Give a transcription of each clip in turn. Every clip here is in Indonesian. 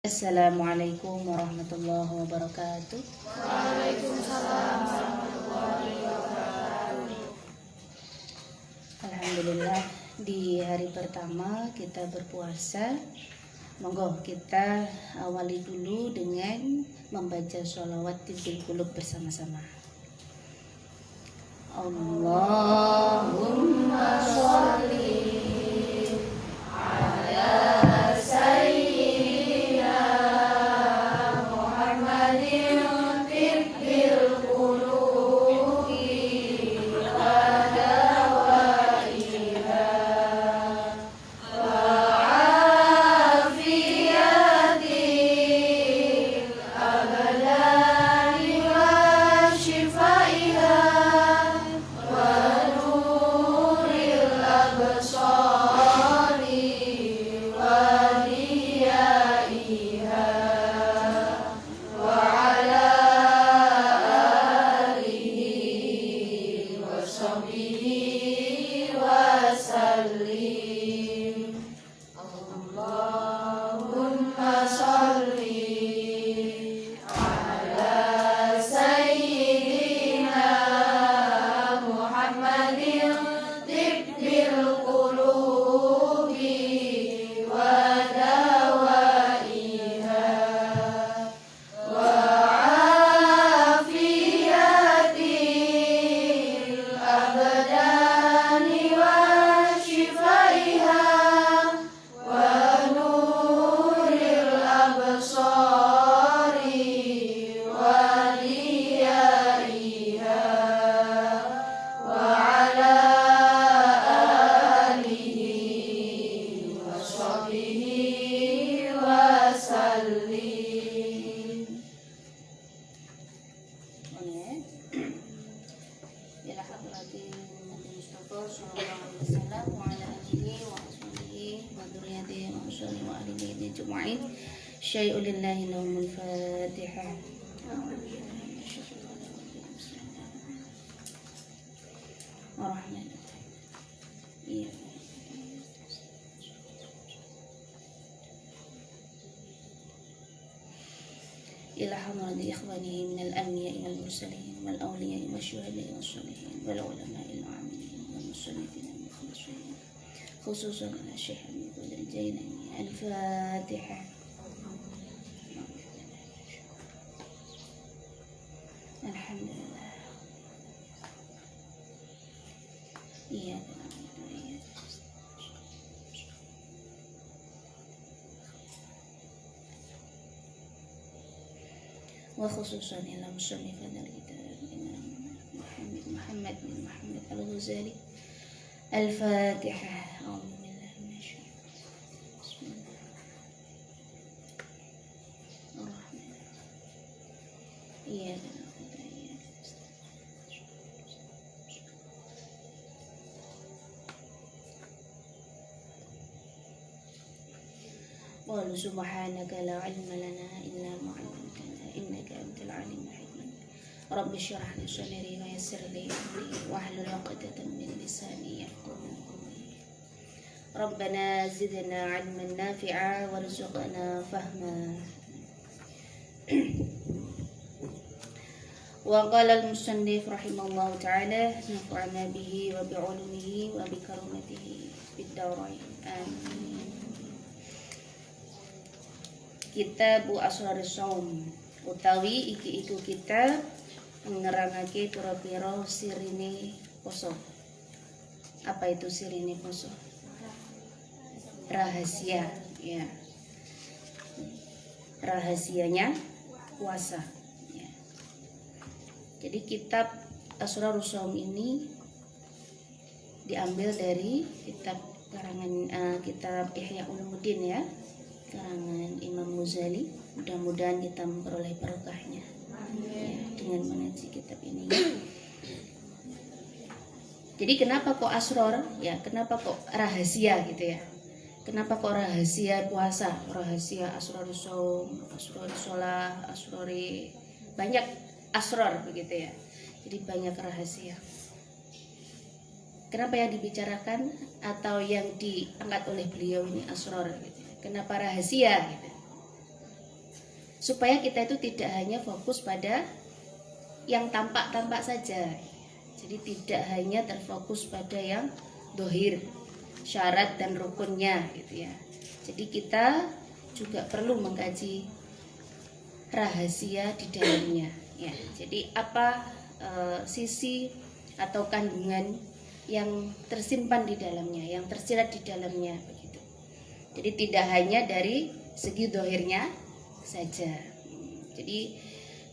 Assalamualaikum warahmatullahi wabarakatuh. Waalaikumsalam warahmatullahi wabarakatuh. Alhamdulillah, di hari pertama kita berpuasa. Monggo kita awali dulu dengan membaca sholawat tibbil qulub bersama-sama. Allahumma sholli ala sayyidina Muhammadin tibbil qulubi wa dawaiha wa afiyatil abdani wa shifaiha wa nuril absari wa diyaiha wa ala alihi wa sahbihi wa sallim. Allahumma sholli ala sayyidina Muhammadin tibbil qulubi wa dawaiha wa afiyatil abdani wa shifaiha wa nuril absari wa diyaiha wa ala alihi wa sahbihi wa sallim. Ila hadratin Nabi Mustafa sallallahu alaihi wasallam wa ala alihi wa ashabihi wa dzurriyyatihi wa sholli wa alihi ajma'in. Syai'un lillahi lahumul Fatihah. Iya. إلى حضرة إخوانه من الأنبياء والمرسلين والأولياء والشهداء والصالحين والعلماء العاملين والمصنفين المخلصين خصوصا الشيخ أبي الجيلاني. الفاتحة. الحمد لله. إياك نعبد وإياك وخصوصا إلى مصنف هذا الكتاب الإمام محمد بن محمد الغزالي. الفاتحة. أعوذ بالله من الشيطان بسم الله الرحمن الرحيم. إياك نعبد وإياك نستعين. قالوا سبحانك لا علم لنا إلا ما علمتنا إنك أنت العليم الحكيم. رب اشرح لي صدري ويسر لي أمري واحلل عقدة من لساني يفقهوا قولي. ربنا زدنا علما نافعا وارزقنا فهما. وقال المصنف رحمه الله تعالى نفعنا به وبعلومه وبكرامته في الدارين آمين. Kitabu Asraris Shaum utawi iki iku kitab nerangake pira-pira sirine poso. Apa itu sirine poso? Rahasia, ya. Rahasianya puasa, ya. Jadi kitab Asrarus Shaum ini diambil dari kitab karangan kitab Ihya Ulumuddin, ya, karangan Imam Ghazali. Mudah-mudahan kita memperoleh barokahnya, ya, dengan mengaji kitab ini. Jadi kenapa kok asror? Ya, kenapa kok rahasia gitu ya? Kenapa kok rahasia puasa? Rahasia asrorus shaum, asrorus sholah, asrori, banyak asror begitu ya. Jadi banyak rahasia. Kenapa yang dibicarakan atau yang diangkat oleh beliau ini asror gitu. Kenapa rahasia gitu. supaya kita itu tidak hanya fokus pada yang tampak-tampak saja. Jadi tidak hanya terfokus pada yang dohir, syarat dan rukunnya gitu ya. Jadi kita juga perlu mengkaji rahasia di dalamnya ya. Jadi apa sisi atau kandungan yang tersimpan di dalamnya, yang tersirat di dalamnya begitu. Jadi tidak hanya dari segi dohirnya saja. Jadi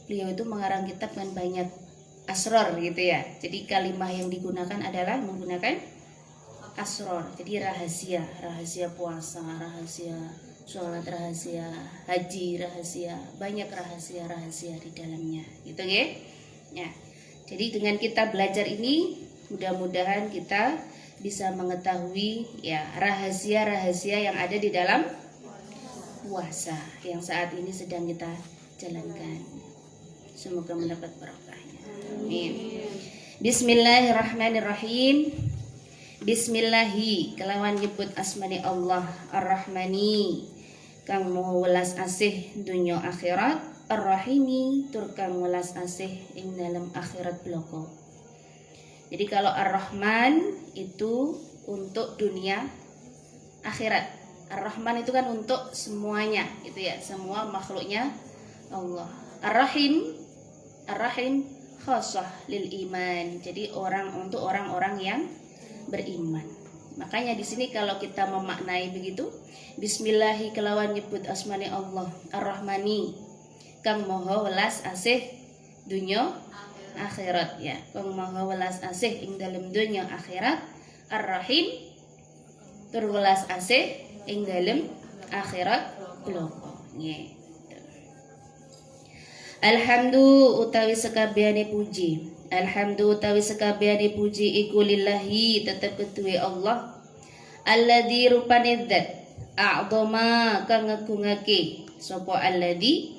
beliau itu mengarang kitab dengan banyak asror gitu ya. Jadi kalimah yang digunakan adalah menggunakan asror. Jadi rahasia, rahasia puasa, rahasia sholat, rahasia haji, rahasia, banyak rahasia-rahasia di dalamnya gitu ya. Jadi dengan kita belajar ini mudah-mudahan kita bisa mengetahui ya rahasia-rahasia yang ada di dalam puasa yang saat ini sedang kita jalankan. Semoga mendapat barokahnya. Amin. Bismillahirrahmanirrahim. Bismillahi kelawan nyebut asmani Allah Ar-Rahmani kang mau welas asih dunya akhirat, Ar-Rahimi tur kang welas asih ing dalam akhirat bloko. Jadi kalau Ar-Rahman itu untuk dunia akhirat. Ar-Rahman itu kan untuk semuanya gitu ya, semua makhluknya Allah. Ar-Rahim khassah lil iman. Jadi untuk orang-orang yang beriman. Makanya di sini kalau kita memaknai begitu, bismillahi kelawan nyebut asmani Allah Ar-Rahmani kang maha welas asih dunya akhirat ya, kang maha welas asih ing dalam dunya akhirat, Ar-Rahim tur welas asih ing dalam akhirat bloko nggih. Alhamdu utawi sekabehane puji. Alhamdu utawi sekabehane puji iku lillahi tetep ketuwe Allah. Alladzi rupane zat a'dhama kang ngagungake sapa alladzi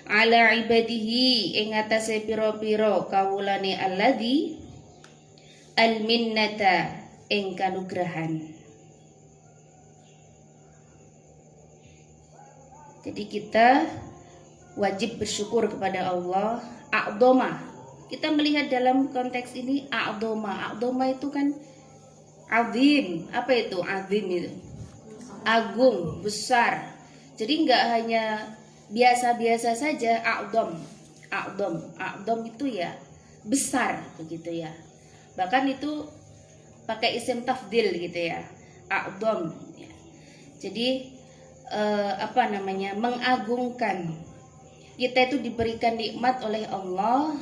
ala ibadihi ing atase pira-pira kawulane alladzi alminnata ing kanugrahan. Jadi kita wajib bersyukur kepada Allah. A'dhama, kita melihat dalam konteks ini a'dhama itu kan azim. Apa itu azim itu? Agung, besar. Jadi enggak hanya biasa-biasa saja. A'dham itu ya besar begitu ya. Bahkan itu pakai isim tafdil gitu ya. A'dham ya. Jadi mengagungkan. Kita itu diberikan nikmat oleh Allah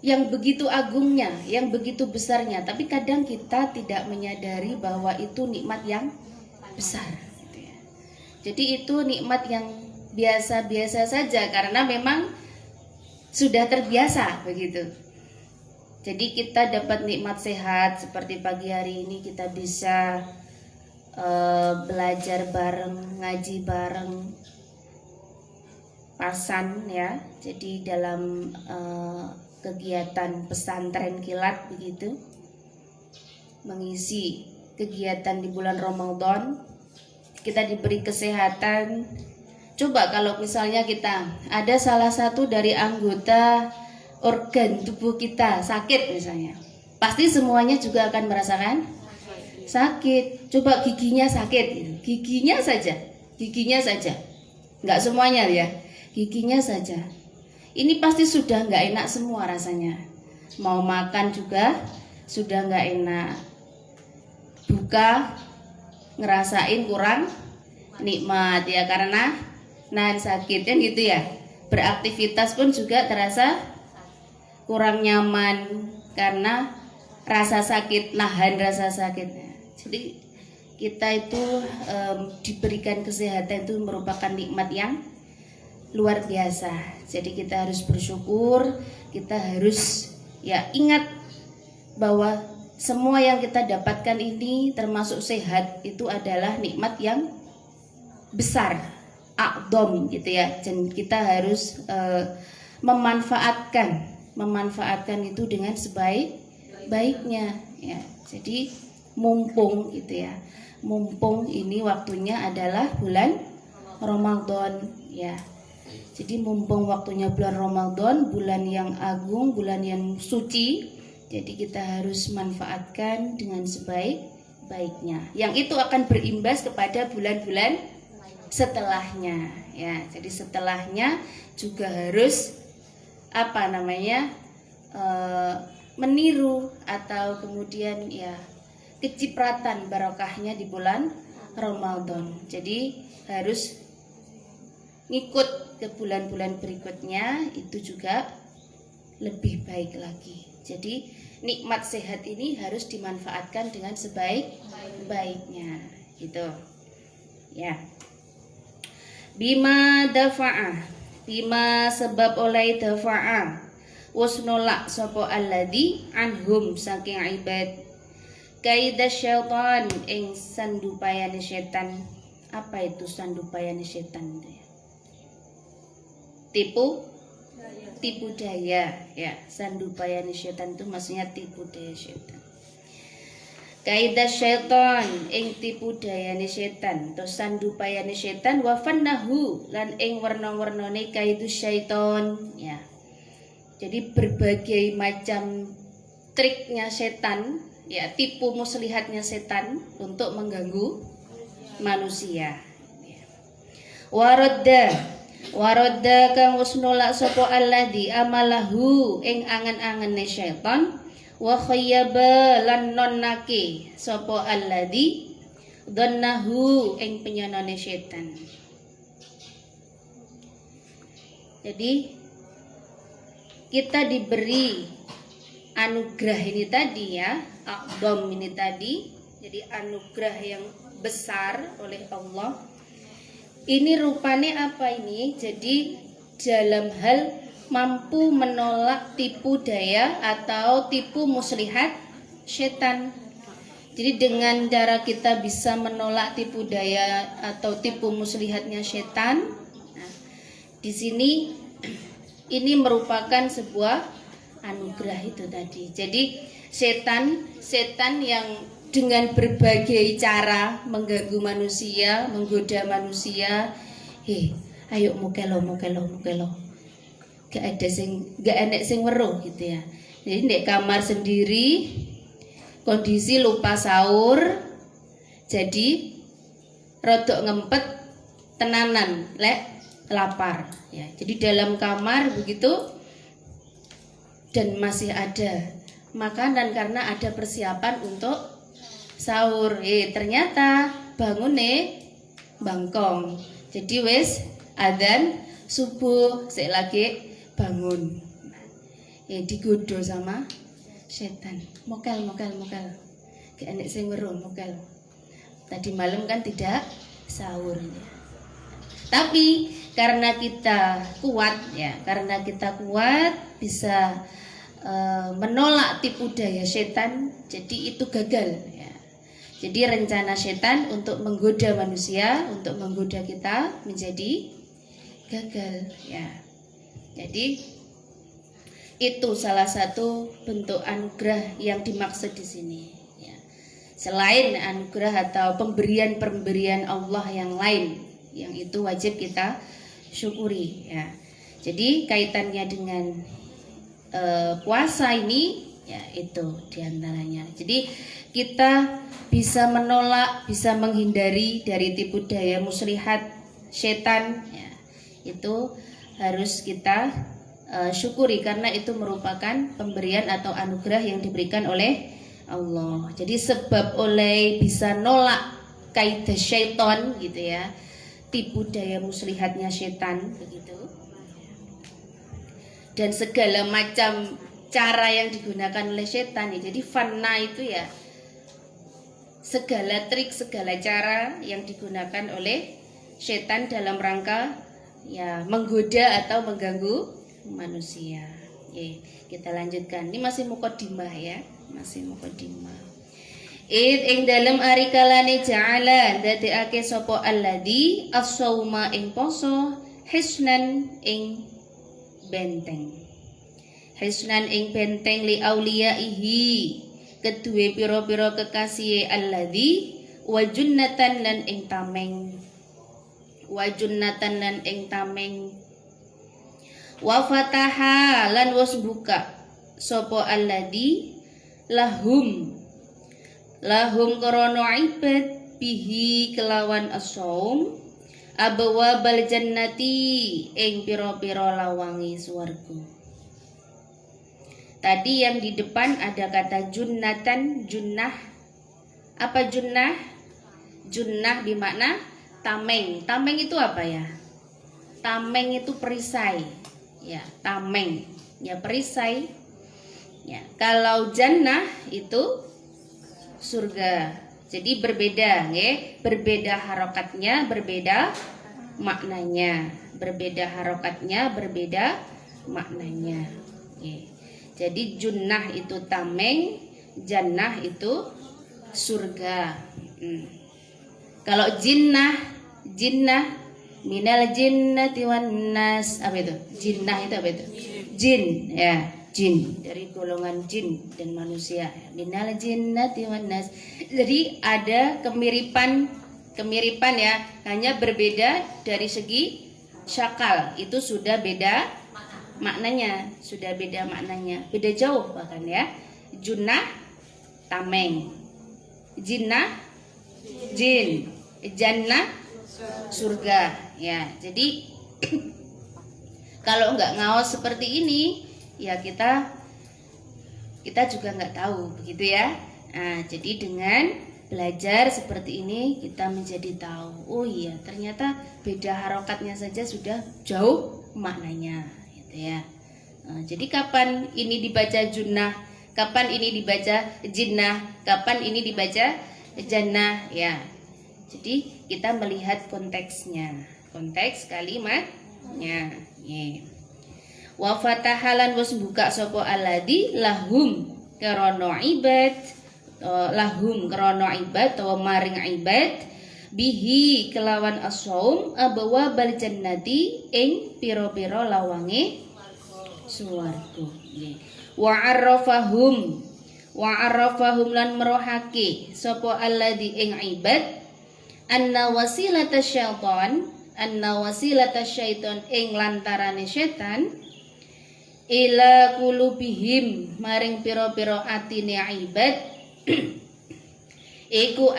yang begitu agungnya, yang begitu besarnya, tapi kadang kita tidak menyadari bahwa itu nikmat yang besar gitu ya. Jadi itu nikmat yang biasa-biasa saja karena memang sudah terbiasa begitu. Jadi kita dapat nikmat sehat seperti pagi hari ini kita bisa belajar bareng, ngaji bareng, pasan ya. Jadi dalam kegiatan pesantren kilat begitu, mengisi kegiatan di bulan Ramadan, kita diberi kesehatan. Coba kalau misalnya kita ada salah satu dari anggota organ tubuh kita sakit misalnya, pasti semuanya juga akan merasakan sakit. Coba giginya sakit, giginya saja, nggak semuanya ya, giginya saja. Ini pasti sudah nggak enak semua rasanya. Mau makan juga sudah nggak enak. Buka ngerasain kurang nikmat ya karena nahan sakit kan gitu ya. Beraktivitas pun juga terasa kurang nyaman karena rasa sakit, nahan rasa sakitnya. Jadi kita itu diberikan kesehatan itu merupakan nikmat yang luar biasa. Jadi kita harus bersyukur, kita harus ya ingat bahwa semua yang kita dapatkan ini termasuk sehat itu adalah nikmat yang besar, a'dham gitu ya. Dan kita harus memanfaatkan itu dengan sebaik-baiknya ya. Jadi mumpung gitu ya. Mumpung ini waktunya adalah bulan Ramadan ya. Jadi mumpung waktunya bulan Ramadan, bulan yang agung, bulan yang suci, jadi kita harus manfaatkan dengan sebaik-baiknya. Yang itu akan berimbas kepada bulan-bulan setelahnya ya. Jadi setelahnya juga harus meniru atau kemudian ya kecipratan barokahnya di bulan Ramadan. Jadi harus ngikut ke bulan-bulan berikutnya itu juga lebih baik lagi. Jadi nikmat sehat ini harus dimanfaatkan dengan sebaik-baiknya gitu ya. Bima dafa'ah, bima sebab oleh dafa'ah was nolak sapa alladzi anhum saking ibad kaidah syaitan ing sandupayane setan. Apa itu sandupayane setan itu ya? Tipu daya ya. Sandupayane setan itu maksudnya tipu daya setan. Kaidah syaitan ing tipu dayane setan atau sandupayane setan wa fannahu lan ing warna-warnane kaidu syaitan ya. Jadi berbagai macam triknya setan ya, tipu muslihatnya setan untuk mengganggu manusia. Waradda kang wis nolak sapa alladzi amalahu ing angen-angene setan wa khayyaba lan nonnake sapa alladzi dhannahu ing penyanane setan. Jadi kita diberi anugerah ini tadi ya, akdom ini tadi, jadi anugerah yang besar oleh Allah. Ini rupanya apa ini? Jadi dalam hal mampu menolak tipu daya atau tipu muslihat setan. Jadi dengan cara kita bisa menolak tipu daya atau tipu muslihatnya setan. Nah, di sini ini merupakan sebuah anugerah itu tadi. Jadi setan yang dengan berbagai cara mengganggu manusia, menggoda manusia. Ayo mukelo. Gak enek sing weruh gitu ya. Jadi di kamar sendiri kondisi lupa sahur. Jadi rodok ngempet tenanan lek lapar ya. Jadi dalam kamar begitu dan masih ada makanan karena ada persiapan untuk sahur. Ternyata bangun bangkong. Jadi wis adzan subuh sik lagi bangun. Digodo sama setan. Mokel. Gak enek sing weruh mokel. Tadi malam kan tidak sahur ya. Tapi karena kita kuat bisa menolak tipu daya setan, jadi itu gagal ya. Jadi rencana setan untuk menggoda manusia, untuk menggoda kita menjadi gagal ya. Jadi itu salah satu bentuk anugerah yang dimaksud di sini ya. Selain anugerah atau pemberian Allah yang lain yang itu wajib kita syukuri ya. Jadi kaitannya dengan puasa ini ya itu diantaranya. Jadi kita bisa menolak, bisa menghindari dari tipu daya muslihat setan ya. Itu harus kita syukuri karena itu merupakan pemberian atau anugerah yang diberikan oleh Allah. Jadi sebab oleh bisa nolak kaidah syaitan gitu ya, tipu daya muslihatnya setan begitu. Dan segala macam cara yang digunakan oleh setan ya. Jadi fanna itu ya segala trik, segala cara yang digunakan oleh setan dalam rangka ya menggoda atau mengganggu manusia. Kita lanjutkan. Ini masih muqaddimah ya, masih muqaddimah. Ing dalam arikalane ja'ala dadekake sapa alladzi as-sauma ing poso hisnan ing benteng. Hisnan ing benteng li auliyaihi kedue pira-pira kekasih alladzi wa junnatan lan ing tameng. wa junnatan lan ing tameng, wa fataha lan wis buka sapa alladzi lahum krana ibad bihi kelawan as-saum abwabal jannati ing pira-pira lawangi swarga. Tadi yang di depan ada kata junnatan, junnah. Apa junnah? Junnah bermakna tameng. Tameng itu apa ya? Tameng itu perisai. Ya, tameng. Ya, perisai. Ya, kalau jannah itu surga. Jadi berbeda, ya. Berbeda harokatnya, berbeda maknanya. Berbeda harokatnya, berbeda maknanya. Ya. Jadi junnah itu tameng, jannah itu surga. Kalau jinnah minal jinnati wan nas, apa itu? Jinnah itu apa itu? Jin, ya, jin, dari golongan jin dan manusia. Minal jinnati wan nas. Jadi ada kemiripan ya, hanya berbeda dari segi syakal. Itu sudah beda maknanya, beda jauh bahkan ya. Junnah tameng, jinnah jin, jannah surga ya. Jadi kalau nggak ngaos seperti ini ya kita juga nggak tahu begitu ya. Nah, jadi dengan belajar seperti ini kita menjadi tahu, oh iya ternyata beda harokatnya saja sudah jauh maknanya gitu ya. Nah, jadi kapan ini dibaca junnah, kapan ini dibaca jinnah, kapan ini dibaca jannah ya. Jadi kita melihat konteksnya, konteks kalimatnya. Wa fatahalan wis buka sapa alladzi lahum krana ibad, lahum krana ibad atau maring ibad bihi kelawan as-saum abwa bal jannati ing pira-pira lawange swarga. Wa arrafahum lan merohake sapa alladzi ing ibad anna wasilata syaitan ing lantarane setan ila kulubihim maring pira-pira atine ibad iku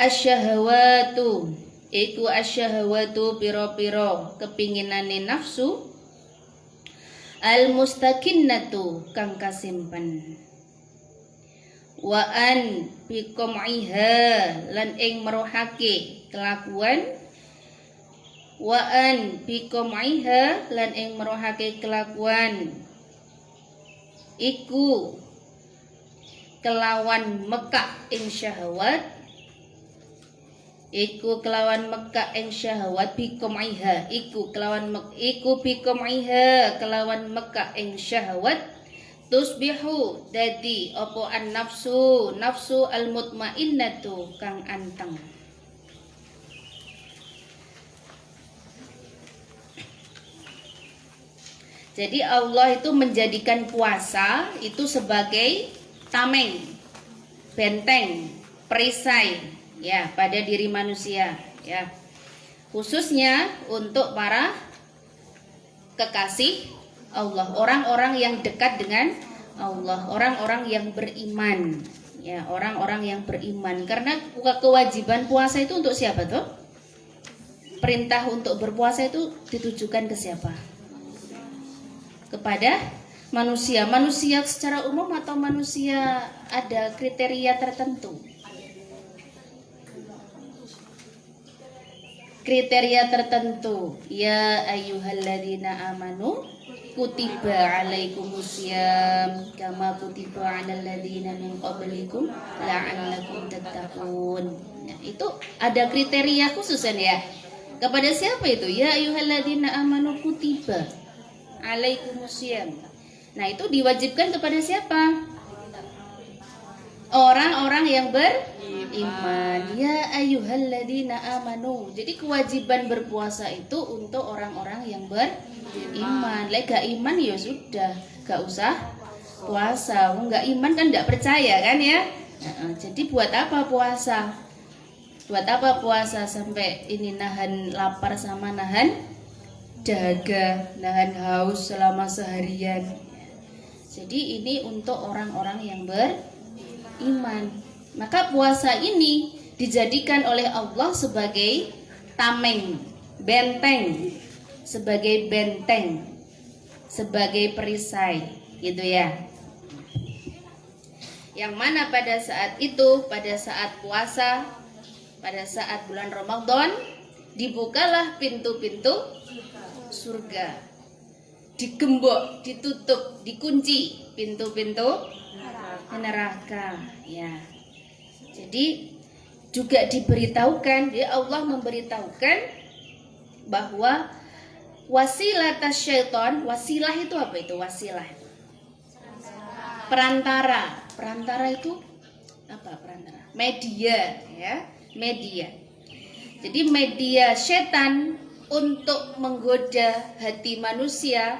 asyahawatu pira-pira kepinginane nafsu al mustaqinnatu kang kasimpen wa an biqam'iha lan ing merohake kelakuan iku kelawan mekak ing syahwat biqam'iha kelawan mekak ing syahwat tusbihu dadi apa an nafsu al mutmainnatu kang anteng. Jadi Allah itu menjadikan puasa itu sebagai tameng, benteng, perisai ya pada diri manusia ya. Khususnya untuk para kekasih Allah, orang-orang yang dekat dengan Allah, orang-orang yang beriman ya, orang-orang yang beriman. Karena kewajiban puasa itu untuk siapa tuh? Perintah untuk berpuasa itu ditujukan ke siapa? Kepada manusia secara umum atau manusia ada kriteria tertentu? Ya ayyuhalladzina amanu kutiba alaikumusiyam kama kutiba alal ladzina min qablikum la'allakum tattaqun. Nah, itu ada kriteria khususan ya. Kepada siapa itu? Ya ayyuhalladzina amanu kutiba alaikumusiyam. Nah, itu diwajibkan kepada siapa? Orang-orang yang beriman. Ya ayyuhalladzina amanu. Jadi kewajiban berpuasa itu untuk orang-orang yang beriman. Lek gak iman ya sudah, gak usah puasa. Enggak iman kan enggak percaya kan ya? Jadi buat apa puasa? Buat apa puasa sampai ini nahan lapar sama nahan dahaga, nahan haus selama seharian. Jadi ini untuk orang-orang yang beriman. Maka puasa ini dijadikan oleh Allah sebagai tameng, benteng, sebagai benteng, sebagai perisai, gitu ya. Yang mana pada saat itu, pada saat puasa, pada saat bulan Ramadan, dibukalah pintu-pintu surga, digembok, ditutup, dikunci pintu-pintu neraka, ya. Jadi juga diberitahukan, ya Allah memberitahukan bahwa wasilah syaitan, wasilah itu apa itu wasilah? Perantara. Perantara itu apa perantara? Media, ya, media. Jadi media setan untuk menggoda hati manusia.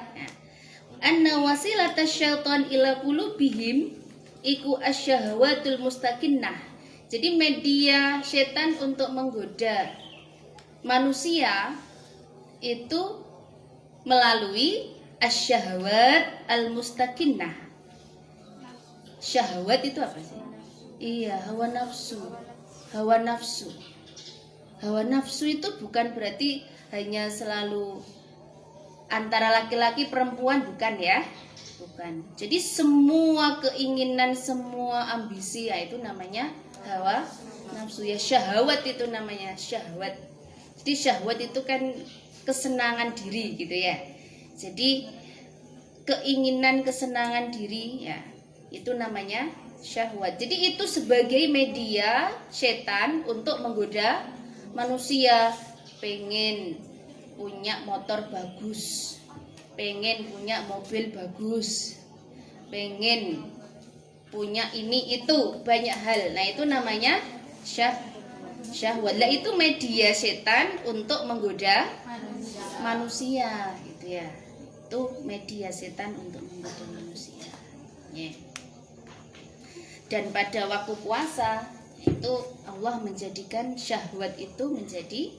Anna wasilat syaitan ila qulubihim iku asyahwatul mustaqinnah. Jadi media setan untuk menggoda manusia itu melalui asyahwat al-mustaqinnah. Syahwat itu apa sih? Iya, hawa nafsu. Hawa nafsu. Hawa nafsu itu bukan berarti hanya selalu antara laki-laki perempuan, bukan ya? Bukan. Jadi semua keinginan, semua ambisi, ya itu namanya hawa nafsu. Ya syahwat itu namanya syahwat. Jadi syahwat itu kan kesenangan diri gitu ya. Jadi keinginan kesenangan diri ya, itu namanya syahwat. Jadi itu sebagai media setan untuk menggoda manusia. Pengen punya motor bagus, pengen punya mobil bagus, pengen punya ini itu, banyak hal. Nah itu namanya syahwat. Lah itu media setan untuk menggoda manusia gitu ya. Itu media setan untuk menggoda manusia, yeah. Dan pada waktu puasa itu Allah menjadikan syahwat itu menjadi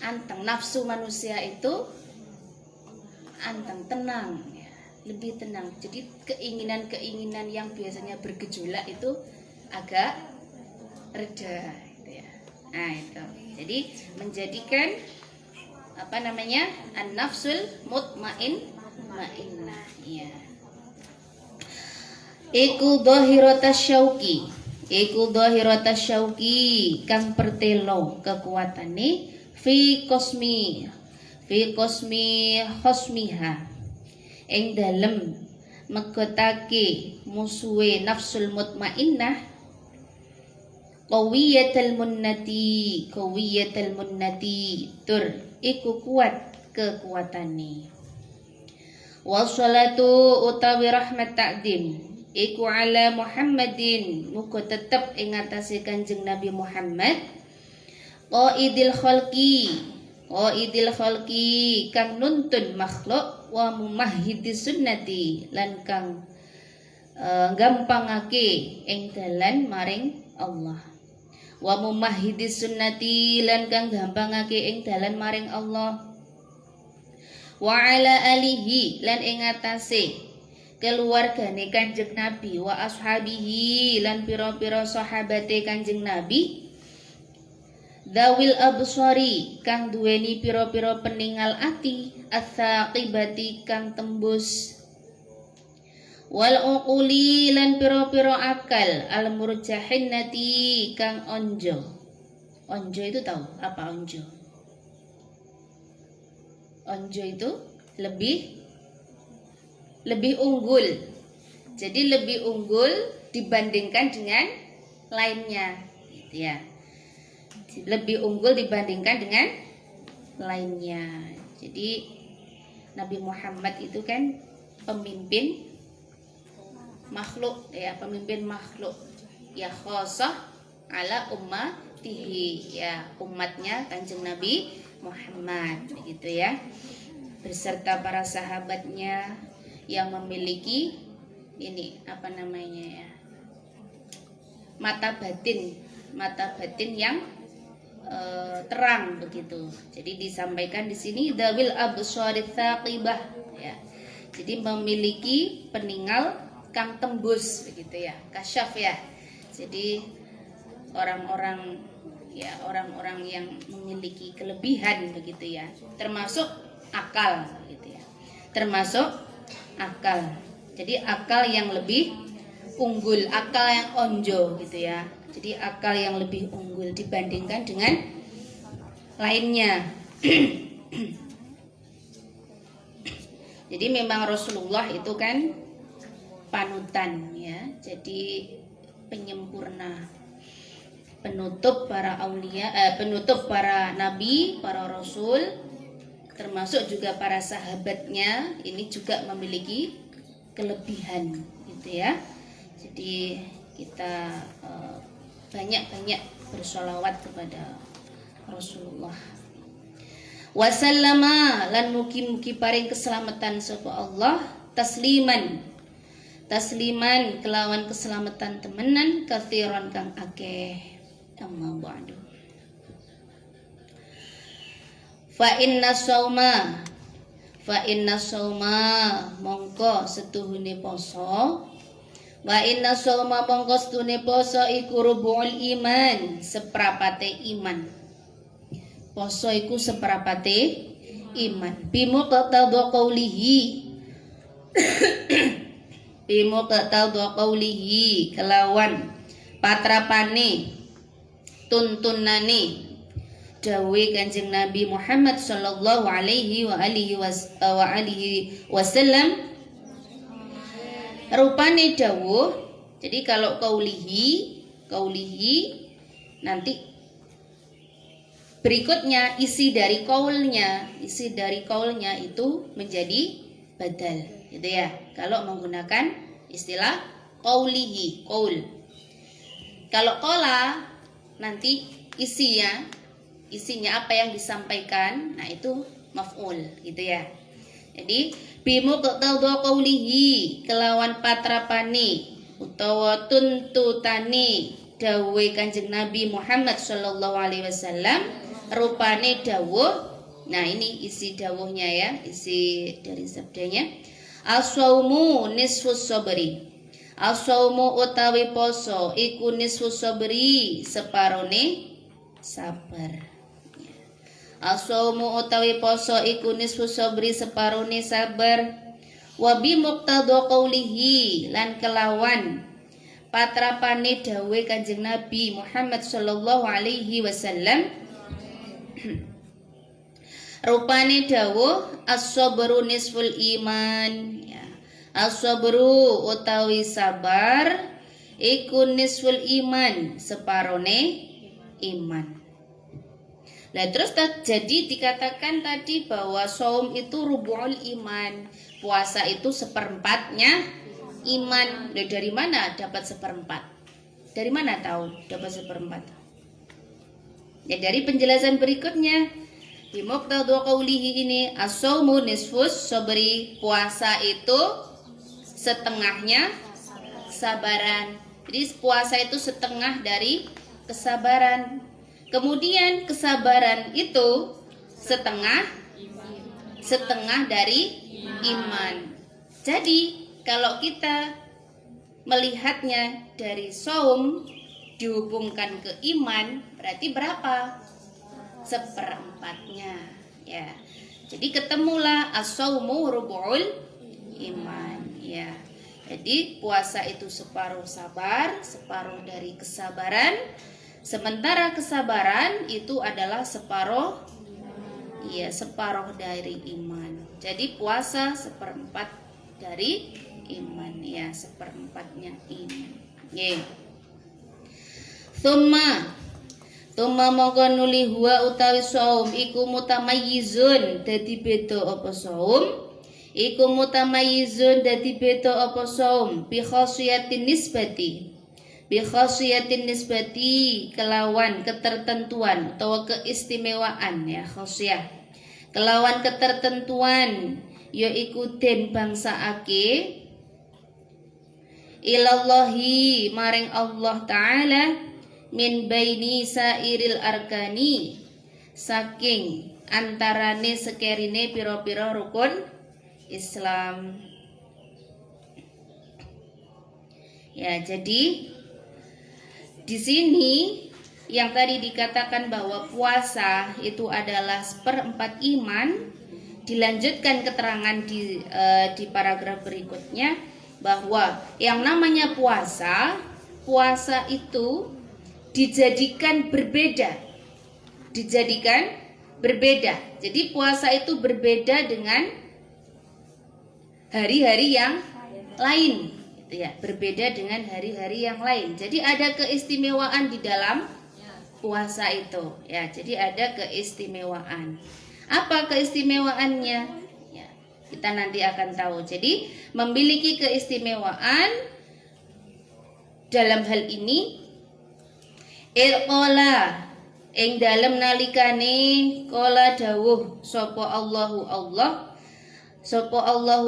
anteng, nafsu manusia itu anteng, tenang ya, lebih tenang. Jadi keinginan-keinginan yang biasanya bergejolak itu agak reda gitu ya. Nah itu. Jadi menjadikan apa namanya? An-nafsul mutmainnah ya. Iku dhahiratas syauqi. Iku dhahiratas syauqi kang pertelo kekuatane fi kosmi khosmiha ing dalem megetake musuhe nafsul mutmainnah qawiyatul munnati tur iku kuat kekuatane. Wassalatu utawi rahmat ta'dim iku ala Muhammadin muga tetep ing atase Kanjeng Nabi Muhammad qaidil khalqi kang nuntun makhluk wa mumahhidis sunnati lan kang gampangake ing dalan maring Allah. Wa mumahhidis sunnati lan kang gampangake ing dalan maring Allah. Wa ala alihi lan ing atase keluargane Kanjeng Nabi wa ashabihi lan pira-pira sahabate Kanjeng Nabi dawil absari kang duweni pira-pira peningal ati as-saqibati kang tembus wal uquli lan pira-pira akal al murjahinnati kang onjo. Onjo itu tahu apa onjo? Onjo itu lebih unggul. Jadi lebih unggul dibandingkan dengan lainnya gitu ya. Lebih unggul dibandingkan dengan lainnya. Jadi Nabi Muhammad itu kan pemimpin makhluk ya, pemimpin makhluk ya, khosah ala ummatihi ya, umatnya Kanjeng Nabi Muhammad begitu ya, beserta para sahabatnya yang memiliki ini apa namanya ya, mata batin yang terang begitu. Jadi disampaikan di sini dawil absharits tsaqibah ya. Jadi memiliki peninggal kang tembus begitu ya. Kasyaf ya. Jadi orang-orang yang memiliki kelebihan begitu ya. Termasuk akal gitu ya. Termasuk akal. Jadi akal yang lebih unggul, akal yang onjo gitu ya. Jadi akal yang lebih unggul dibandingkan dengan lainnya. Jadi memang Rasulullah itu kan panutan ya. Jadi penyempurna, penutup para aulia, penutup para nabi, para rasul, termasuk juga para sahabatnya. Ini juga memiliki kelebihan gitu ya. Jadi kita banyak-banyak bersolawat kepada Rasulullah. Wasallama lan mugi-mugi paring keselamatan sapa Allah tasliman kelawan keselamatan temenan kathiran kang akeh. Amma ba'du. Fa inna sauma mongko setuhune poso. Wa inna sauma mongko setuhune poso iku rubul iman, seprapate iman. Poso iku seprapate iman. Bimuqtadha qaulihi kelawan patrapane tuntunane dawe Kanjeng Nabi Muhammad sallallahu alaihi wasallam rupane dawuh. Jadi kalau kaulihi nanti berikutnya isi dari kaulnya itu menjadi badal gitu ya. Kalau menggunakan istilah kaulihi, kaul. Kalau qala nanti isinya apa yang disampaikan, nah itu maf'ul gitu ya. Jadi bimuqtadha qaulihi kelawan patrapane utawa tuntutane dawuh Kanjeng Nabi Muhammad sallallahu alaihi wasallam rupane dawuh. Nah, ini isi dawuhnya ya, isi dari sabdanya. As-saumu nisfus sabri. As-saumu utawi poso iku nisfus sabri, separone sabar. As-saumu utawi poso iku nisfus sabri, separone sabar. Wa bi muqtadha qaulihi lan kelawan patrapane dawuh Kanjeng Nabi Muhammad sallallahu alaihi wasallam rupane dawuh as-sabru nisful iman ya. As-sabru utawi sabar iku nisful iman, separone iman. Nah terus jadi dikatakan tadi bahwa saum itu rubu'ul iman, puasa itu seperempatnya iman. Nah, dari mana dapat seperempat? Dari mana tahu dapat seperempat? Ya dari penjelasan berikutnya. Di muqtadha qaulihi ini as-saumu nisfus sabri, puasa itu setengahnya kesabaran. Jadi puasa itu setengah dari kesabaran. Kemudian kesabaran itu setengah dari iman. Jadi kalau kita melihatnya dari saum dihubungkan ke iman, berarti berapa? Seperempatnya ya. Jadi ketemulah as-saumu rubu'ul iman ya. Jadi puasa itu separuh sabar, separuh dari kesabaran. Sementara kesabaran itu adalah separuh dari iman. Jadi puasa seperempat dari iman ya, seperempatnya iman. Nggih. Tuma mongko nuli huwa utawi saum iku mutamayyizun, dadi beda apa saum? Iku mutamayyizun, dadi beda apa saum? Bi khasiyatin nisbati kelawan ketertentuan atau keistimewaan ya, khasiyah. Kelawan ketertentuan yaiku den bangsaake ilallahi maring Allah taala min baini sairil arkani, saking antarane sekerine pira-pira rukun Islam. Ya, jadi di sini yang tadi dikatakan bahwa puasa itu adalah seperempat iman, dilanjutkan keterangan di paragraf berikutnya bahwa yang namanya puasa itu dijadikan berbeda. Jadi puasa itu berbeda dengan hari-hari yang lain, gitu ya. Berbeda dengan hari-hari yang lain. Jadi ada keistimewaan di dalam puasa itu, ya. Jadi ada keistimewaan. Apa keistimewaannya? Ya, kita nanti akan tahu. Jadi memiliki keistimewaan dalam hal ini ilqala ing dalem nalikane qala dawuh sapa Allahu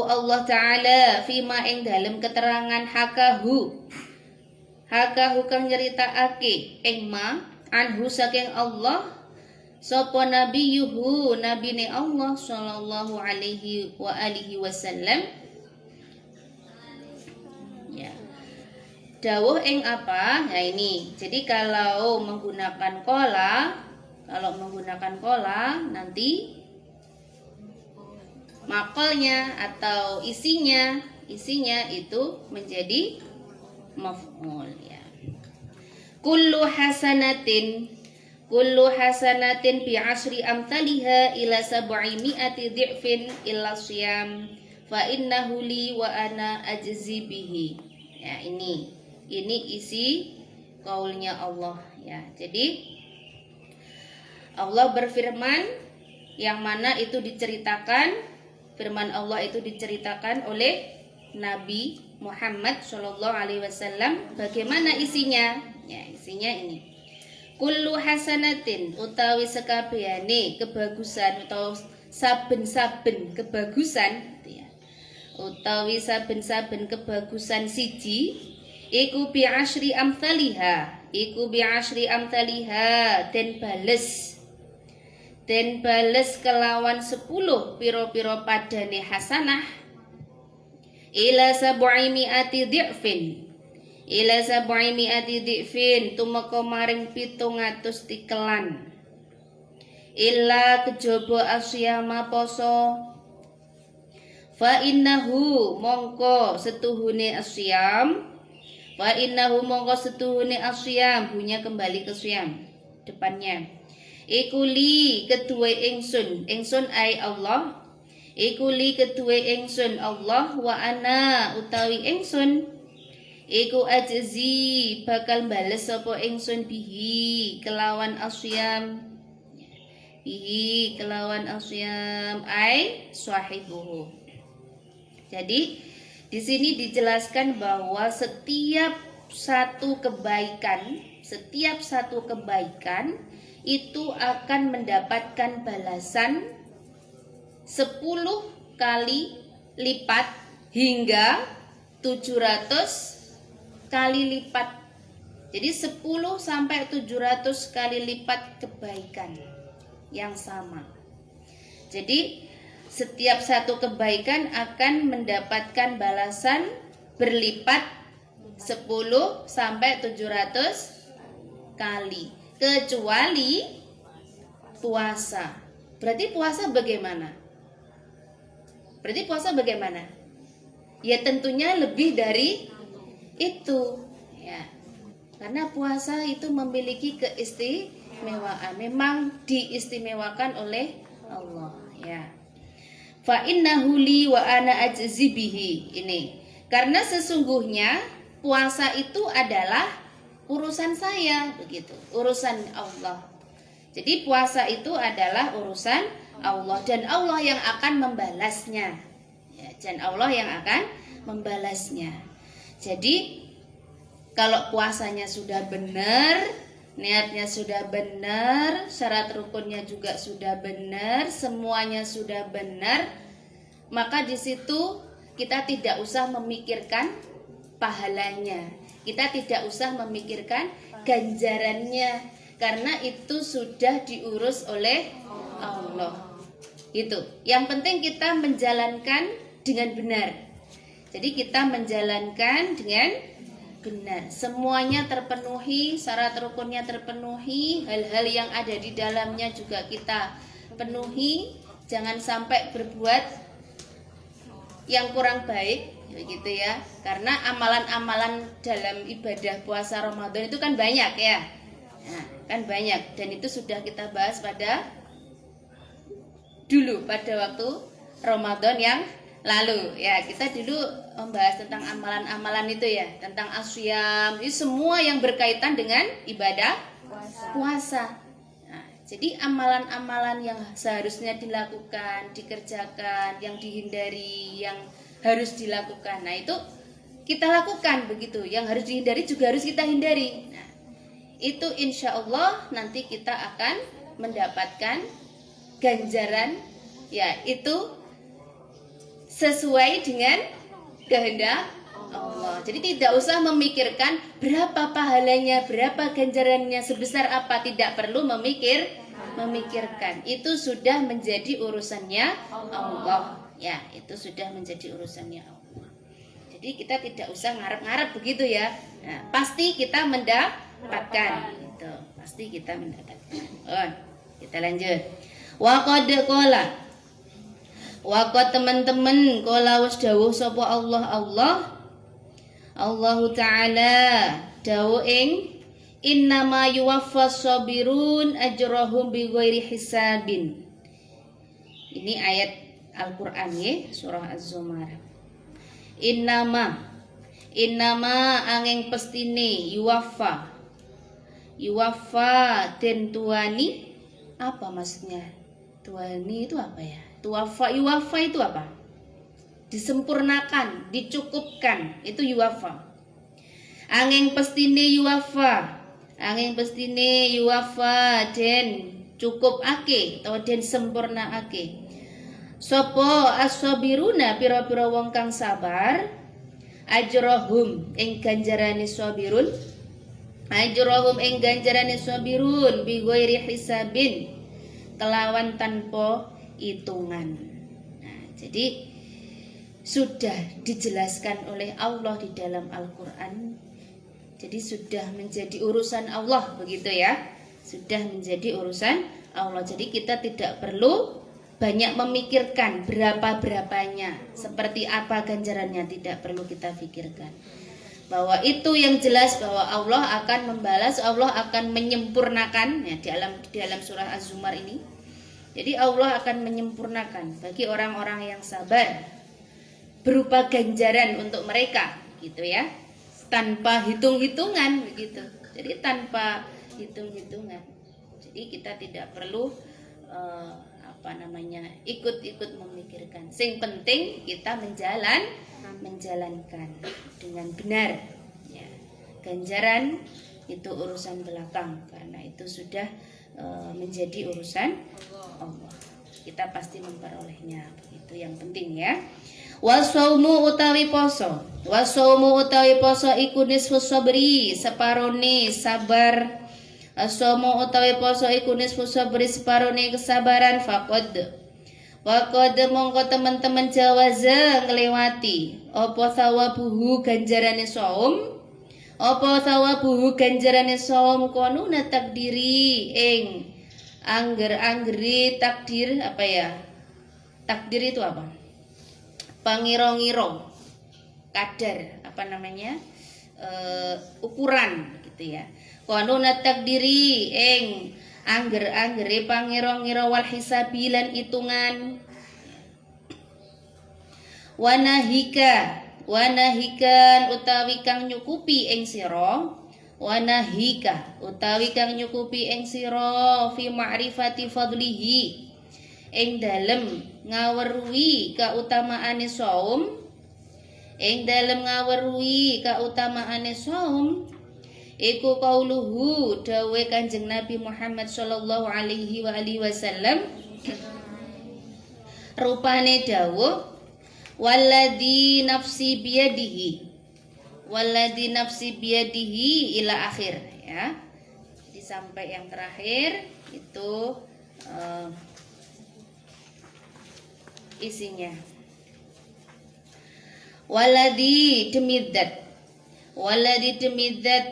Allah taala fima ing dalem keterangan hakahu kang nyeritakake ing ma anhu saking Allah sapa nabiyuhu nabine Allah sallallahu alaihi wa alihi wasallam. Ya. Dawuh ing apa? Nah ini. Jadi kalau menggunakan kola nanti makolnya atau isinya itu menjadi maf'ul, ya. Kullu hasanatin bi asri amthaliha ila sab'i mi'ati dhi'fin illa siyam fa innahu li wa ana ajzi bihi. Ya, ini isi kaulnya Allah, ya. Jadi Allah berfirman yang mana itu diceritakan, firman Allah itu diceritakan oleh Nabi Muhammad Shallallahu Alaihi Wasallam. Bagaimana isinya? Ya, isinya ini. Kullu hasanatin utawi sekabehane kebagusan atau saben-saben kebagusan, gitu ya. Utawi saben-saben kebagusan siji iku bi asyri amthaliha den bales kelawan 10 piro-piro padane hasanah ila sab'i mi'ati dhi'fin tumeka maring 700 tikelan illa kejaba asyama poso fa innahu mongko setuhune asyam punya kembali ke syam depannya ikuli kedua ingsun ai Allah ikuli kedua ingsun Allah wa ana utawi ingsun iku ajzi bakal bales sapa ingsun bihi kelawan asyam ai sahibuhu. Jadi di sini dijelaskan bahwa setiap satu kebaikan itu akan mendapatkan balasan 10 kali lipat hingga 700 kali lipat. Jadi 10 sampai 700 kali lipat kebaikan yang sama. Jadi setiap satu kebaikan akan mendapatkan balasan berlipat 10 sampai 700 kali kecuali puasa. Berarti puasa bagaimana? Ya tentunya lebih dari itu, ya. Karena puasa itu memiliki keistimewaan, memang diistimewakan oleh Allah, ya. Fa innahu li wa ana ajzi bihi. Ini karena sesungguhnya puasa itu adalah urusan saya, begitu, urusan Allah. Jadi puasa itu adalah urusan Allah dan Allah yang akan membalasnya, ya, dan Allah yang akan membalasnya. Jadi kalau puasanya sudah benar, niatnya sudah benar, syarat rukunnya juga sudah benar, semuanya sudah benar, maka di situ kita tidak usah memikirkan pahalanya, kita tidak usah memikirkan ganjarannya, karena itu sudah diurus oleh Allah. Itu. Yang penting kita menjalankan dengan benar. Jadi kita menjalankan dengan benar. Semuanya terpenuhi, syarat rukunnya terpenuhi, hal-hal yang ada di dalamnya juga kita penuhi. Jangan sampai berbuat yang kurang baik, begitu ya. Karena amalan-amalan dalam ibadah puasa Ramadan itu kan banyak ya. Nah, kan banyak, dan itu sudah kita bahas pada waktu Ramadan yang lalu ya. Kita dulu membahas tentang amalan-amalan itu ya, tentang asyam, ini semua yang berkaitan dengan ibadah puasa. Nah, jadi amalan-amalan yang seharusnya dilakukan, dikerjakan, yang dihindari, yang harus dilakukan, nah itu kita lakukan begitu. Yang harus dihindari juga harus kita hindari. Nah, itu insya Allah nanti kita akan mendapatkan ganjaran, ya itu sesuai dengan kehendak Allah. Jadi tidak usah memikirkan berapa pahalanya, berapa ganjarannya, sebesar apa, tidak perlu memikirkan. Itu sudah menjadi urusannya Allah. Ya, itu sudah menjadi urusannya Allah. Jadi kita tidak usah ngarep-ngarep begitu ya. Nah, pasti kita mendapatkan. Itu pasti kita mendapatkan. Oh, kita lanjut. Waqad teman-teman qala wis dawuh sapa Allah taala dawuh ing innama yuwaffas sabirun ajrahum bighairi hisabin. Ini ayat Al-Qur'an ya, surah Az-Zumar. Innama angin pestine yuwaffa den tuani, apa maksudnya? Tuani itu apa ya? Yuwaffa itu apa? Disempurnakan, dicukupkan, itu yuwaffa. Angin pestine yuwaffa den cukupake atau den sempurnaake. Sapa as-sabiruna pira-pira wong kang sabar, ajrahum ing ganjarane sabirun, bi ghairi hisabin, kelawan tanpa hitungan. Nah, jadi sudah dijelaskan oleh Allah di dalam Al-Quran. Jadi sudah menjadi urusan Allah begitu ya. Sudah menjadi urusan Allah. Jadi kita tidak perlu banyak memikirkan berapa-berapanya, seperti apa ganjarannya, tidak perlu kita pikirkan. Bahwa itu yang jelas bahwa Allah akan membalas, Allah akan menyempurnakan ya, di dalam surah Az-Zumar ini. Jadi Allah akan menyempurnakan bagi orang-orang yang sabar berupa ganjaran untuk mereka gitu ya, tanpa hitung-hitungan begitu. Jadi tanpa hitung-hitungan. Jadi kita tidak perlu ikut-ikut memikirkan. Sing penting kita menjalankan dengan benar ya. Ganjaran itu urusan belakang, karena itu sudah menjadi urusan Allah. Kita pasti memperolehnya, begitu yang penting ya. Wasaumu utawi poso iku nisfu sabri, separone sabar. Wasaumu utawi poso iku nisfu sabri, separone kesabaran. Faqad mongko teman-teman jawaza nglewati apa sawabuhu ganjarane saum. Apa sawabuhu ganjarane saum kono takdiri ing angger-anggeri takdir apa ya? Takdir itu apa? Pangiro-ngiro, kadar apa namanya? Ukuran gitu ya. Kono takdiri ing angger-anggeri pangiro-ngiro wal hisabilan hitungan. Wanahikan utawi kang nyukupi ing sira, fi ma'rifati fadlihi ing dalem ngaweruhi kautamaane saum, iku qauluhu dawe Kanjeng Nabi Muhammad sallallahu alaihi wasallam, rupane dawuh walladzi nafsi biyadihi ila akhir ya. Jadi sampai yang terakhir itu isinya. Waladi demidat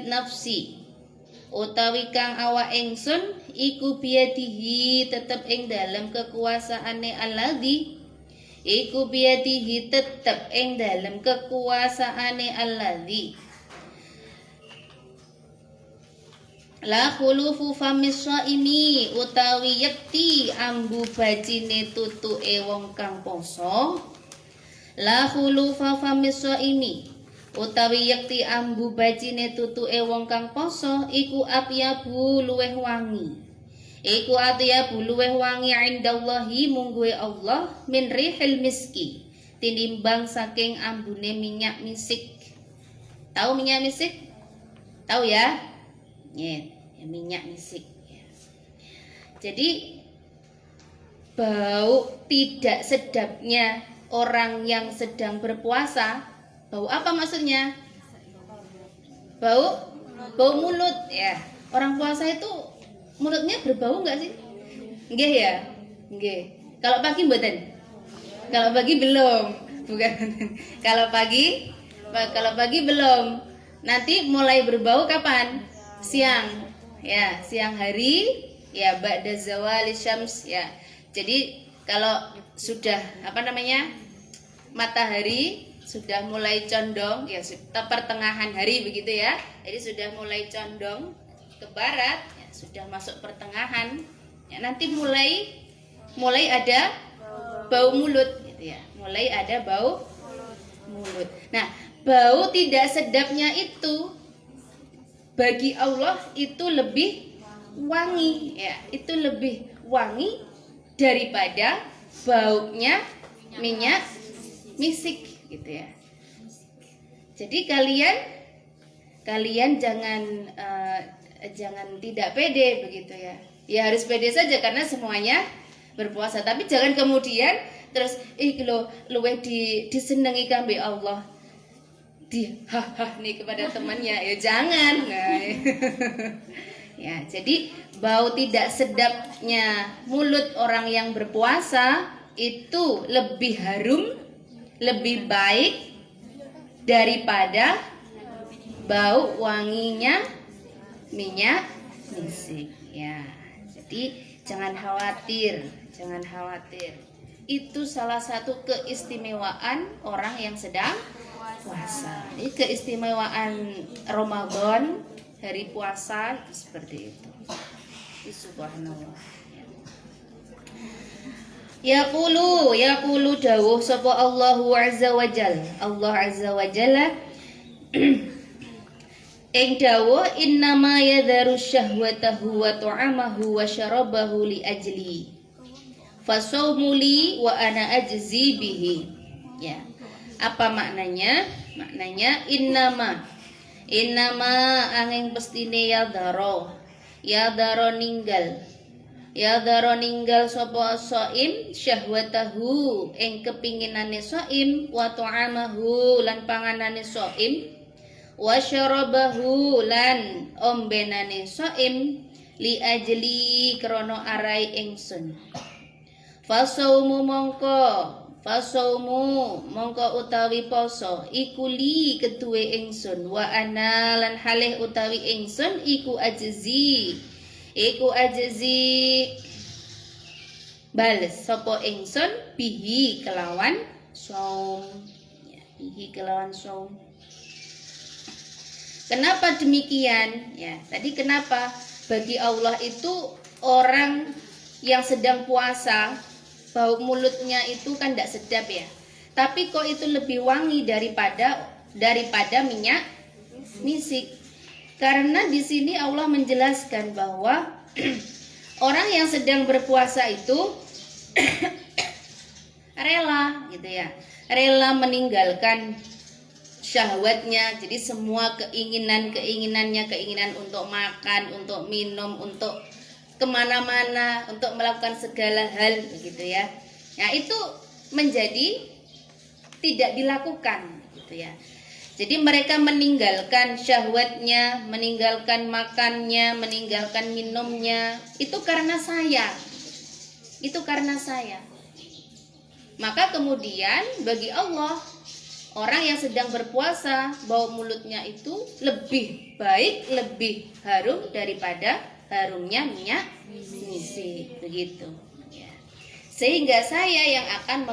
nafsi utawi kang awak ingsun iku biadihi tetep ing dalam kekuasaane alladzi iku biadihi tetep ing dalam kekuasaane alladzi la khulufu famis shaimi utawi yekti ambu bajine tutuke wong kang poso. La khulufa famis shaimi utawi yekti ambu bajine tutuke wong kang poso iku atyabu luweh wangi. Iku atyabu luweh wangi indallahi mungguhe Allah min rihil miski tinimbang saking ambune minyak misik. Tahu minyak misik? Tahu ya? Ya, minyak misik. Jadi bau tidak sedapnya orang yang sedang berpuasa, bau apa maksudnya? Bau mulut ya. Orang puasa itu mulutnya berbau enggak sih? Nggih ya? Nggih. Kalau pagi mboten? Kalau pagi belum. Bukan. Kalau pagi belum. Nanti mulai berbau kapan? Siang. Ya, siang hari ya ba'da zawali syams ya. Jadi kalau sudah matahari sudah mulai condong ya, pertengahan hari begitu ya. Jadi sudah mulai condong ke barat ya, sudah masuk pertengahan ya, nanti mulai ada bau mulut gitu ya. Mulai ada bau mulut. Nah, bau tidak sedapnya itu bagi Allah itu lebih wangi ya. Itu lebih wangi daripada baunya minyak misik gitu ya. Jadi kalian jangan tidak pede begitu ya. Ya harus pede saja karena semuanya berpuasa, tapi jangan kemudian terus luweh disenengi kambe Allah. Nih kepada temannya ya jangan. Nah. Ya, jadi bau tidak sedapnya mulut orang yang berpuasa itu lebih harum, lebih baik daripada bau wanginya minyak misik. Ya, jadi jangan khawatir. Itu salah satu keistimewaan orang yang sedang puasa. Ini keistimewaan Ramadan, hari puasa itu seperti itu. Subhanallah. Yaqulu dawuh sapa Allahu azza wa jalla. Allah azza wa jalla ing dawuh innama yadharu syahwatahu wa ta'amahu wa syarabahu li ajli fasawmu li wa ana ajzi bihi. Ya. Apa maknanya? Maknanya innama angin pestine yadharo ninggal sapa shaim syahwatahu ing kepinginane shaim wa ta'amahu lan panganane shaim wa syarabahu lan ombenane shaim li ajli krana arai ingsun. Fasaumu mongko utawi poso iku li ketuwe ingsun wa ana lan halih utawi ingsun iku ajzi bales sapa ingsun bihi kelawan saum ya, bihi kelawan saum. Kenapa demikian ya? Tadi kenapa bagi Allah itu orang yang sedang puasa bau mulutnya itu kan tidak sedap ya, tapi kok itu lebih wangi daripada minyak misik. Karena di sini Allah menjelaskan bahwa orang yang sedang berpuasa itu rela gitu ya, rela meninggalkan syahwatnya. Jadi semua keinginan untuk makan, untuk minum, untuk kemana-mana, untuk melakukan segala hal begitu ya. Nah itu menjadi tidak dilakukan gitu ya. Jadi mereka meninggalkan syahwatnya, meninggalkan makannya, meninggalkan minumnya. Itu karena saya. Itu karena saya. Maka kemudian bagi Allah, orang yang sedang berpuasa, bau mulutnya itu lebih baik, lebih harum daripada harumnya minyak misik. Begitu. Ya. Sehingga saya yang akan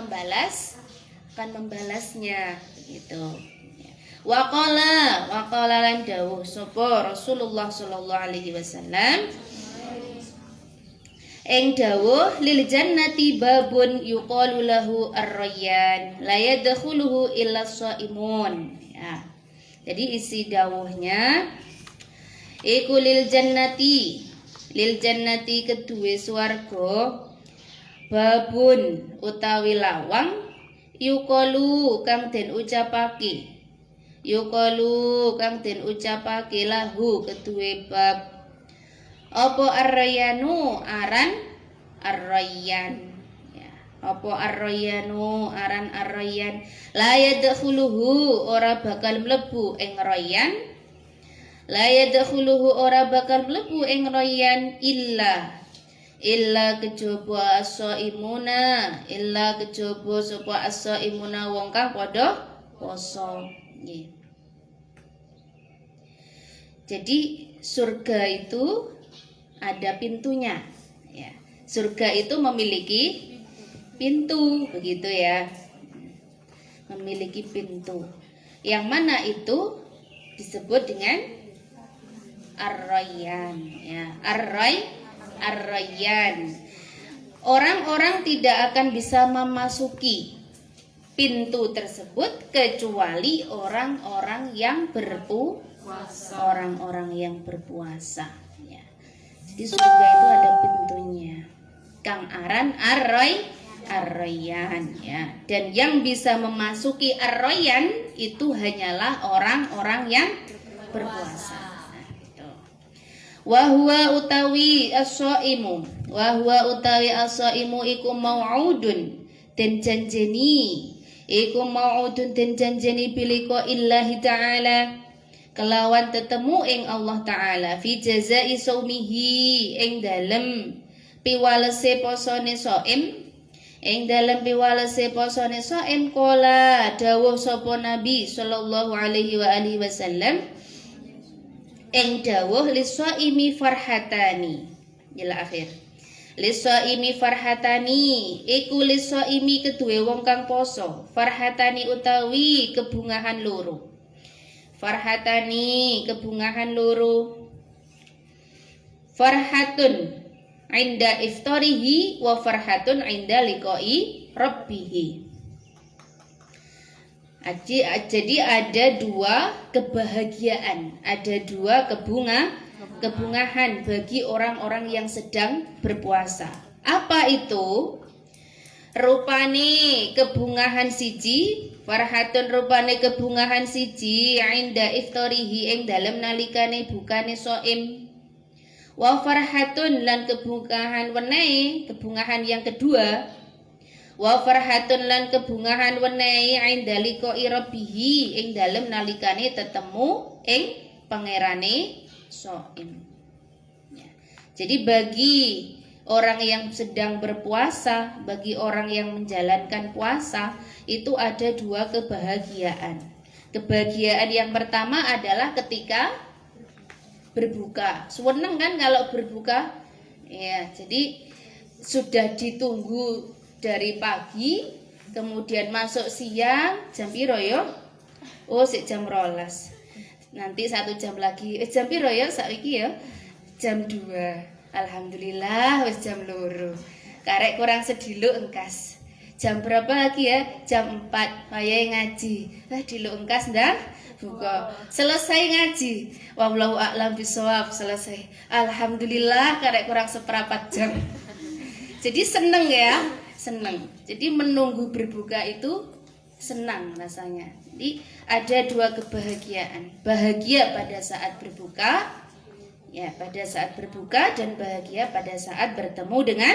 membalasnya. Begitu. Waqala lan dawuh sapa Rasulullah sallallahu alaihi wasallam ing dawuh lil jannati babun yuqalu lahu ar-rayyan la yadkhuluhu illa shaimun. Ya. Jadi isi dawuhnya iku lil jannati kedue swarga babun utawi lawang yuqalu kang den ucapake lahu kedue bab apa ar-rayyanu aran ar-rayyan ya. Apa ar-rayyanu aran ar-rayyan la yadkhuluhu ora bakal mlebu ing rayyan illa kejaba sapa as-shaimuna wong kang padha poso. Jadi surga itu ada pintunya. Ya. Surga itu memiliki pintu, begitu ya. Memiliki pintu. Yang mana itu disebut dengan ar-rayyan. Ya. Ar-rayyan. Orang-orang tidak akan bisa memasuki pintu tersebut kecuali orang-orang yang berpuasa. Ya. Jadi surga itu ada pintunya. Kang aran ar-rayyan ya. Dan yang bisa memasuki ar-rayyan itu hanyalah orang-orang yang berpuasa. Nah, gitu. Wa huwa utawi as-shaimu iku mau'udun den janjeni biliko illahi ta'ala kelawan tetemu ing Allah Ta'ala fi jazai saumihi ing dalem piwalese posone soim kola dawuh sapa Nabi sallallahu alaihi wasallam ing dawuh lisaimi farhatani ila akhir. Lisaimi farhatani iku lisaimi kedue wong kang poso farhatani utawi kebungahan loro. Farhatun inda iftarihi wa farhatun inda liqai rabbih. Jadi ada dua kebahagiaan, ada dua kebungahan bagi orang-orang yang sedang berpuasa. Apa itu? Rupane kebungahan siji, farhatun rupane kebungahan siji inda iftarihi ing dalem nalikane bukane shaim. Wa farhatun lan kebungahan wenehe, kebungahan yang kedua. Wa farhatun lan kebungahan wenehe inda liqai rabbih ing dalem nalikane tetemu ing pangerane shaim. Ya. Jadi bagi orang yang sedang berpuasa, bagi orang yang menjalankan puasa, itu ada dua kebahagiaan. Kebahagiaan yang pertama adalah ketika berbuka. Seneng kan kalau berbuka? Ya, jadi sudah ditunggu dari pagi, kemudian masuk siang, jam piro yo? Oh, sik jam 12. Nanti 1 jam lagi. Jam piro yo saiki yo? Jam 2. Alhamdulillah wis jam 2. Karek kurang sediluk engkas. Jam berapa lagi ya? Jam 4. Wayahe ngaji. Diluk engkas ndak? Buka. Selesai ngaji. Wallahu a'lam bishawab, selesai. Alhamdulillah karek kurang seperempat jam. Jadi seneng ya, seneng. Jadi menunggu berbuka itu senang rasanya. Jadi ada dua kebahagiaan. Bahagia pada saat berbuka, ya pada saat berbuka, dan bahagia pada saat bertemu dengan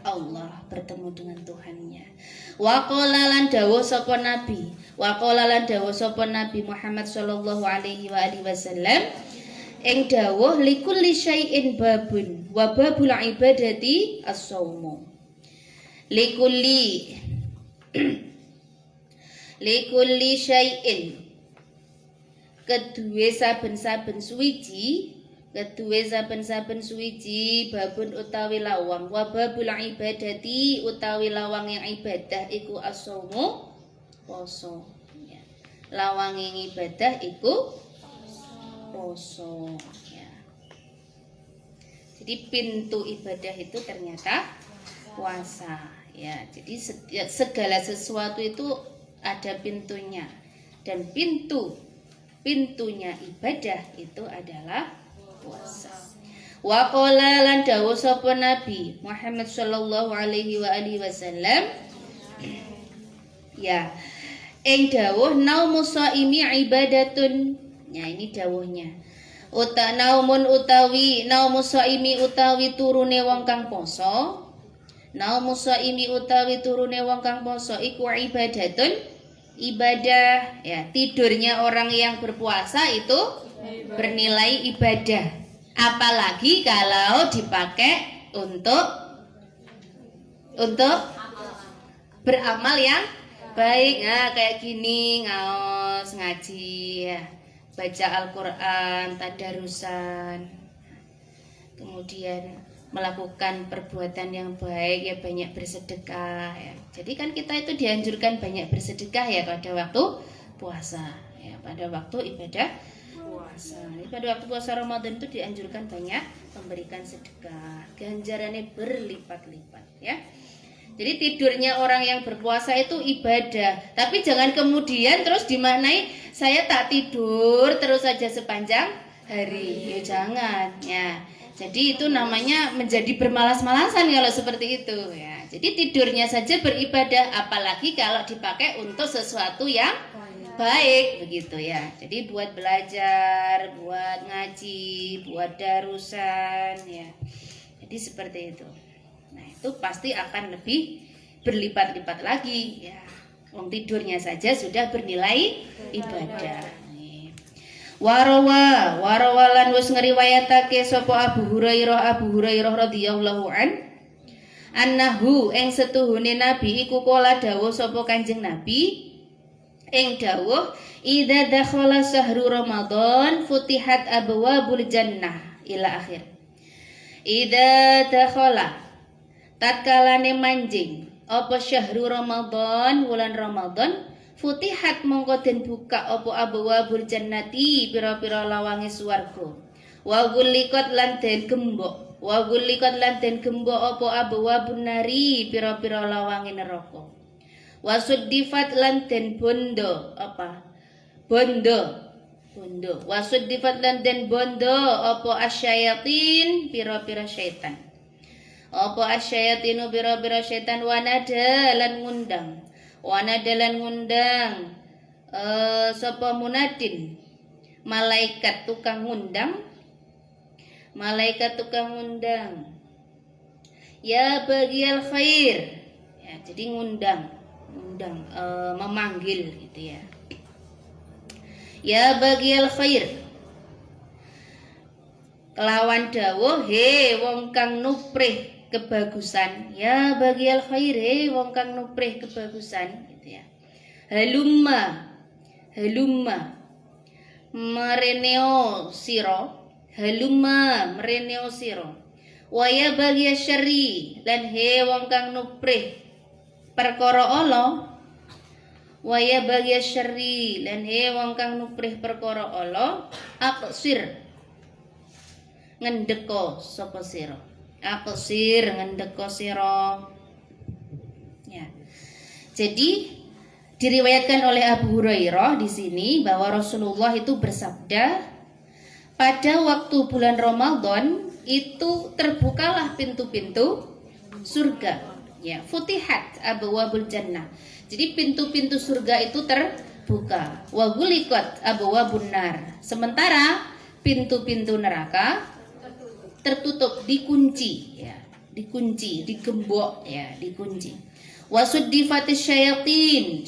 Allah, bertemu dengan Tuhannya. Wa qala lan dawuh sapa nabi, wa qala lan dawuh sapa nabi Muhammad sallallahu alaihi wa alihi wasallam, ing dawuh likulli syai'in babun wa babul ibadati as-shaumu. Likulli syai'in kedue saben-saben suwiji babun utawi lawang wa babul ibadati utawi lawang yang ibadah iku as-shaumu poso ya. Lawang yang ibadah iku poso ya. Jadi pintu ibadah itu ternyata puasa ya. Jadi segala sesuatu itu ada pintunya, dan pintunya ibadah itu adalah puasa. Wa qala lan dawuh sapa Nabi Muhammad sallallahu alaihi wa alihi wasallam, ya, ing dawuh naumu shaimi ibadatun. Ya, ini dawuhnya. Naumu shaimi utawi turune wong kang poso. Naumu shaimi utawi turune wong kang poso iku ibadatun, ibadah ya. Tidurnya orang yang berpuasa itu bernilai ibadah, apalagi kalau dipakai untuk beramal yang baik. Nah, kayak gini, ngaos, ngaji ya, baca Al-Qur'an, tadarusan, kemudian melakukan perbuatan yang baik ya, banyak bersedekah ya. Jadi kan kita itu dianjurkan banyak bersedekah ya pada waktu puasa ya, pada waktu ibadah puasa. Jadi pada waktu puasa Ramadan itu dianjurkan banyak memberikan sedekah, ganjarannya berlipat-lipat ya. Jadi tidurnya orang yang berpuasa itu ibadah, tapi jangan kemudian terus dimaknai saya tak tidur terus saja sepanjang hari. Ya jangan ya. Jadi itu namanya menjadi bermalas-malasan kalau seperti itu ya. Jadi tidurnya saja beribadah, apalagi kalau dipakai untuk sesuatu yang baik begitu ya. Jadi buat belajar, buat ngaji, buat darusan ya. Jadi seperti itu. Nah, itu pasti akan lebih berlipat-lipat lagi ya. Wong tidurnya saja sudah bernilai ibadah. Warawalan wis ngriwayatake sapa Abu Hurairah radhiyallahu annahu ing setuhune Nabi iku kala dawuh sapa Kanjeng Nabi ing dawuh idza dakhala sahru Ramadan futihat abwabul jannah ila akhir. Idza dakhala tatkalane manjing apa syahru Ramadan, wulan Ramadan, futihat mongko den buka apa abwabul jannati, pira-pira lawange swarga. Wa gulikat lan den gembok apa abwabun nari, pira-pira lawange neraka. Wa suddifat lan den bondo apa? Bondo. Wa suddifat lan den bondo apa asyayatin, pira-pira syaitan. Apa asyayatinu bira-bira syaitan wanada lan ngundang sapa munadin malaikat tukang ngundang ya bagial khair ya, jadi ngundang memanggil gitu ya. Ya bagial khair kelawan dawuh he wong kang nuprih kebagusan, ya bagial khair wong kang nuprih kebagusan gitu ya. Halumma mereneo siro waya bagia syari lan he wong kang nuprih perkara Allah, waya bagia syari lan he wong kang nuprih perkara Allah, aqsir ngendeko sapa sira, aqsir ngendeko sira ya. Jadi diriwayatkan oleh Abu Hurairah di sini bahwa Rasulullah itu bersabda, pada waktu bulan Ramadan itu terbukalah pintu-pintu surga ya, futihat abwabul jannah. Jadi pintu-pintu surga itu terbuka. Wa gulikat abwabun nar. Sementara pintu-pintu neraka tertutup, dikunci ya. dikunci, digembok ya, dikunci. Wasuddifatis syayatin,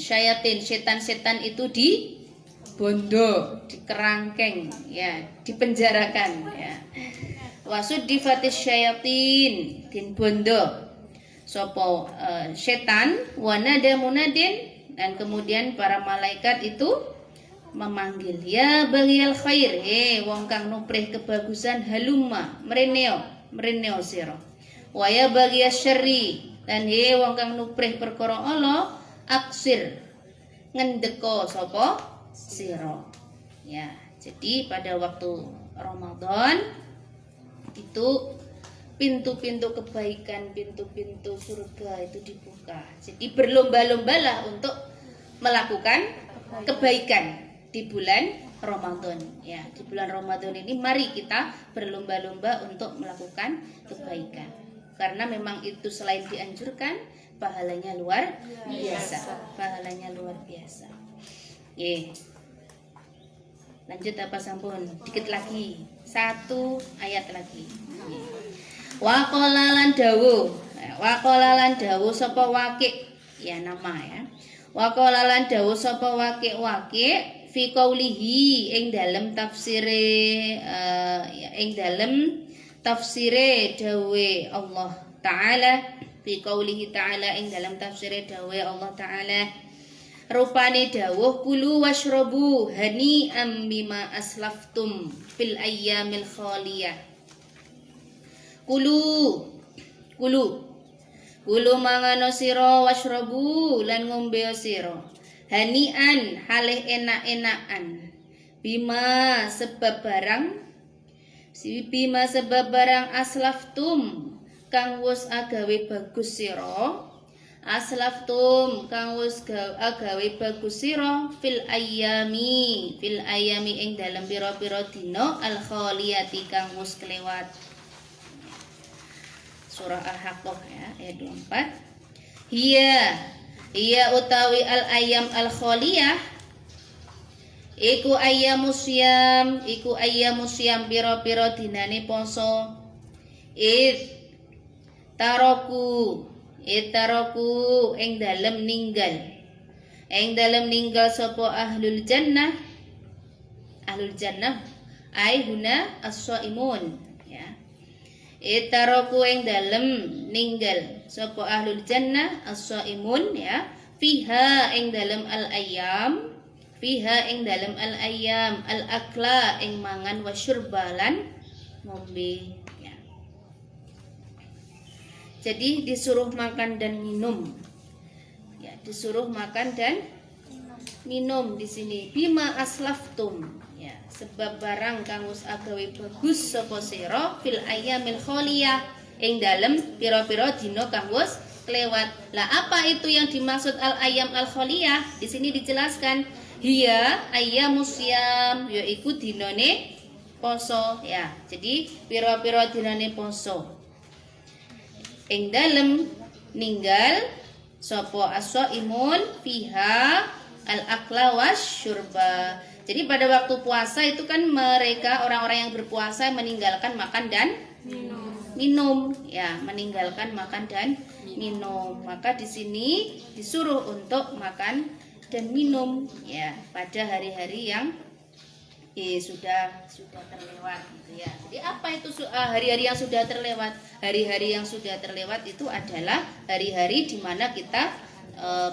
setan-setan itu dibondo, dikerangkeng ya, dipenjarakan ya. Wasuddifatis syayatin, din bondo sopo setan, wanada munadin, dan kemudian para malaikat itu memanggil, ya baghiyal khair, wong kang nuprih kebagusan, halumma mreneo sira. Wa ya baghiyas syarri, dan wong kang nuprih perkara Allah, aksir ngendeko sapa sira. Ya, jadi pada waktu Ramadan itu pintu-pintu kebaikan, pintu-pintu surga itu dibuka. Jadi berlomba-lombalah untuk melakukan kebaikan di bulan Ramadan. Ya, di bulan Ramadan ini mari kita berlomba-lomba untuk melakukan kebaikan. Karena memang itu selain dianjurkan, pahalanya luar biasa. Pahalanya luar biasa. Lanjut apa sampun? Dikit lagi. 1 ayat lagi. Waqalalan dawu sapa Waqi', ya nama ya. Waqalalan dawu sapa Waqi' fi qaulihi ing dalem tafsire dawe Allah taala, fi qaulihi taala ing dalem tafsire dawe Allah taala, rupane dawuh kulu washrabu hani'am bima aslaftum fil ayyamil khaliyah. Kulu mangano sira, washrabu lan ngombe sira, hanian halih enak-enakan, bima sebab barang aslaftum kang wis agawe bagus sira, aslaftum kang wis agawe bagus sira, fil ayami ing dalem pira-pira dina al khaliyati kang wis kelewat. Surah Al-Haqqah ya, ayat 24. Hiya utawi al-ayyam al-khaliyah iku ayyamusyam pira-pira dinane poso. Taroku ing dalem ninggal sapa ahlul jannah ai huna as-shaimun ya. Taroku ing dalem ninggal sapa ahlul jannah as-shaimun ya, fiha ing dalem al-ayyam al-akla ing mangan wasyurbalan ngombe ya. Jadi disuruh makan dan minum. Ya, disuruh makan dan minum di sini. Bima aslaftum ya, sebab barang kang wis agawe bagus sapa sira fil ayyamil khaliyah ing dalem pira-pira dina kang wis kelewat. Lah apa itu yang dimaksud al-ayyam al-khaliyah? Di sini dijelaskan hiya ayyamusyam, yaiku dinane poso ya. Jadi pira-pira dinane poso. Ing dalem ninggal sapa as-shaimun fiha al-akla wasyurba. Jadi pada waktu puasa itu kan mereka orang-orang yang berpuasa meninggalkan makan dan minum ya, meninggalkan makan dan minum. Maka di sini disuruh untuk makan dan minum ya pada hari-hari yang sudah terlewat gitu ya. Jadi apa itu hari-hari yang sudah terlewat? Hari-hari yang sudah terlewat itu adalah hari-hari di mana kita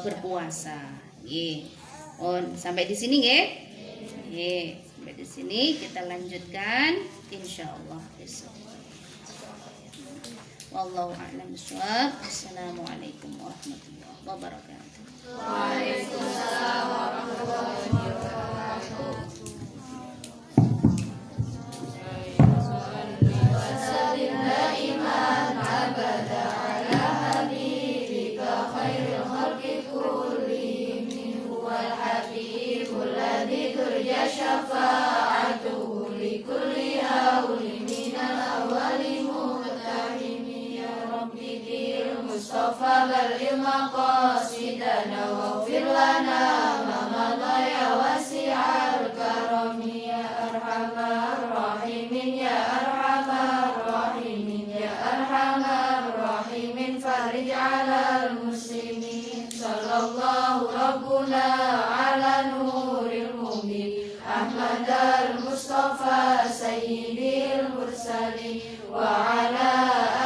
berpuasa. Sampai di sini nggih. Sampai di sini kita lanjutkan insyaallah besok. Wallahu a'lam bishawab. Assalamualaikum warahmatullahi wabarakatuh. Waalaikumsalam warahmatullahi wabarakatuh. Syafa'atuhu likulli hauli minal awali muqtahimi ya rabbi bil mustafa balil maqasidana waghfir lana ma madha ya wasi'al karami ya arhamar rahimin ya arhamar rahimin ya arhamar صلى على نور المبين أحمد المصطفى سيد المرسلين وعلى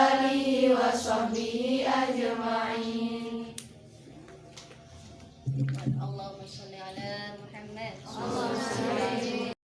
آله وصحبه أجمعين. اللهم صل على